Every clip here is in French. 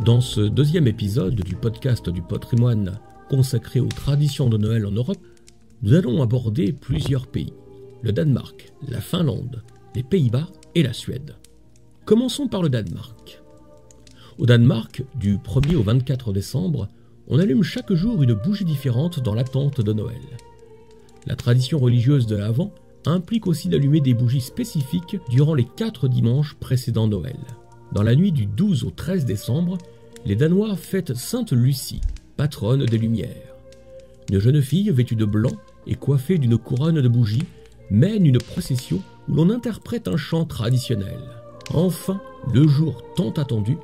Dans ce deuxième épisode du podcast du patrimoine consacré aux traditions de Noël en Europe, nous allons aborder plusieurs pays. Le Danemark, la Finlande, les Pays-Bas et la Suède. Commençons par le Danemark. Au Danemark, du 1er au 24 décembre, on allume chaque jour une bougie différente dans l'attente de Noël. La tradition religieuse de l'Avent implique aussi d'allumer des bougies spécifiques durant les 4 dimanches précédant Noël. Dans la nuit du 12 au 13 décembre, les Danois fêtent Sainte Lucie, patronne des Lumières. Une jeune fille vêtue de blanc et coiffée d'une couronne de bougies mène une procession où l'on interprète un chant traditionnel. Enfin, le jour tant attendu,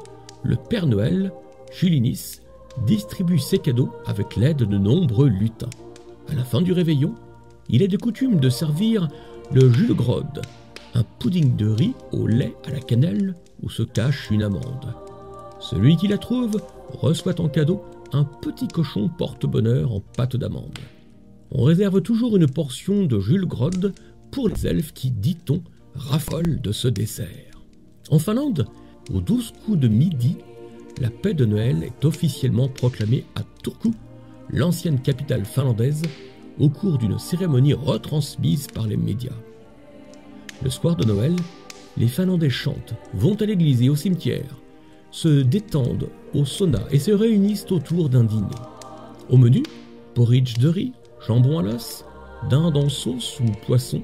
le Père Noël, Julinis, distribue ses cadeaux avec l'aide de nombreux lutins. À la fin du réveillon, il est de coutume de servir le julegrod, un pudding de riz au lait à la cannelle où se cache une amande. Celui qui la trouve reçoit en cadeau un petit cochon porte-bonheur en pâte d'amande. On réserve toujours une portion de julegrod pour les elfes qui, dit-on, raffolent de ce dessert. En Finlande, aux 12 coups de midi, la paix de Noël est officiellement proclamée à Turku, l'ancienne capitale finlandaise, au cours d'une cérémonie retransmise par les médias. Le soir de Noël, les Finlandais chantent, vont à l'église et au cimetière, se détendent au sauna et se réunissent autour d'un dîner. Au menu, porridge de riz, jambon à l'os, dinde en sauce ou poisson,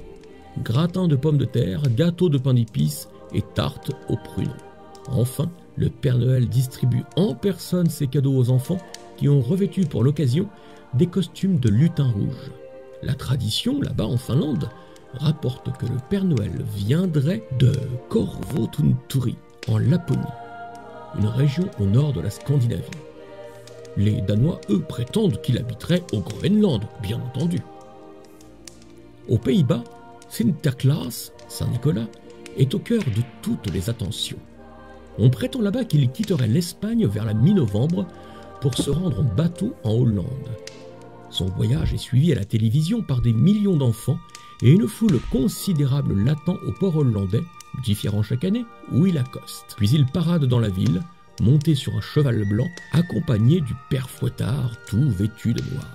gratin de pommes de terre, gâteau de pain d'épices et tarte aux pruneaux. Enfin, le Père Noël distribue en personne ses cadeaux aux enfants qui ont revêtu pour l'occasion des costumes de lutin rouge. La tradition, là-bas en Finlande, rapporte que le Père Noël viendrait de Korvotunturi, en Laponie, une région au nord de la Scandinavie. Les Danois, eux, prétendent qu'il habiterait au Groenland, bien entendu. Aux Pays-Bas, Sinterklaas, Saint-Nicolas, est au cœur de toutes les attentions. On prétend là-bas qu'il quitterait l'Espagne vers la mi-novembre pour se rendre en bateau en Hollande. Son voyage est suivi à la télévision par des millions d'enfants et une foule considérable l'attend au port hollandais, différent chaque année, où il accoste. Puis il parade dans la ville, monté sur un cheval blanc, accompagné du père Fouettard, tout vêtu de noir.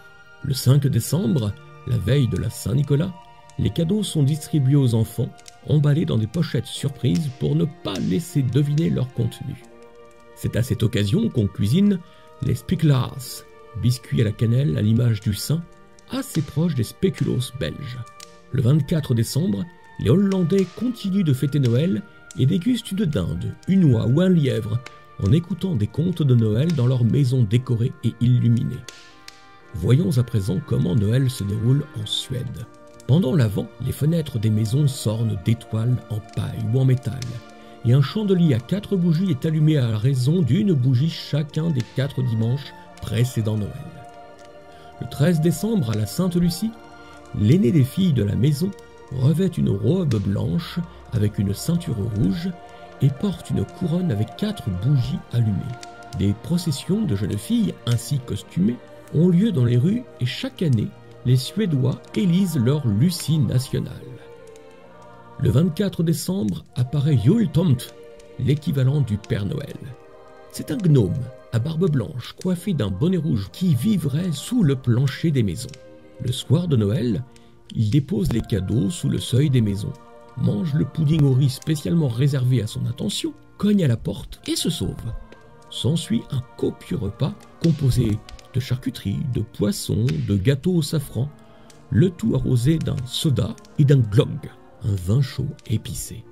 Le 5 décembre, la veille de la Saint-Nicolas, les cadeaux sont distribués aux enfants, emballés dans des pochettes surprises pour ne pas laisser deviner leur contenu. C'est à cette occasion qu'on cuisine les spiklaas, biscuits à la cannelle à l'image du saint, assez proche des spéculoos belges. Le 24 décembre, les Hollandais continuent de fêter Noël et dégustent une dinde, une oie ou un lièvre en écoutant des contes de Noël dans leurs maisons décorées et illuminées. Voyons à présent comment Noël se déroule en Suède. Pendant l'Avent, les fenêtres des maisons s'ornent d'étoiles en paille ou en métal, et un chandelier à 4 bougies est allumé à raison d'une bougie chacun des 4 dimanches précédant Noël. Le 13 décembre, à la Sainte Lucie, l'aînée des filles de la maison revêt une robe blanche avec une ceinture rouge et porte une couronne avec 4 bougies allumées. Des processions de jeunes filles ainsi costumées ont lieu dans les rues et chaque année, les Suédois élisent leur Lucie nationale. Le 24 décembre apparaît Jultomte, l'équivalent du Père Noël. C'est un gnome à barbe blanche coiffé d'un bonnet rouge qui vivrait sous le plancher des maisons. Le soir de Noël, il dépose les cadeaux sous le seuil des maisons, mange le pudding au riz spécialement réservé à son attention, cogne à la porte et se sauve. S'ensuit un copieux repas composé de charcuterie, de poissons, de gâteaux au safran, le tout arrosé d'un soda et d'un glögg, un vin chaud épicé.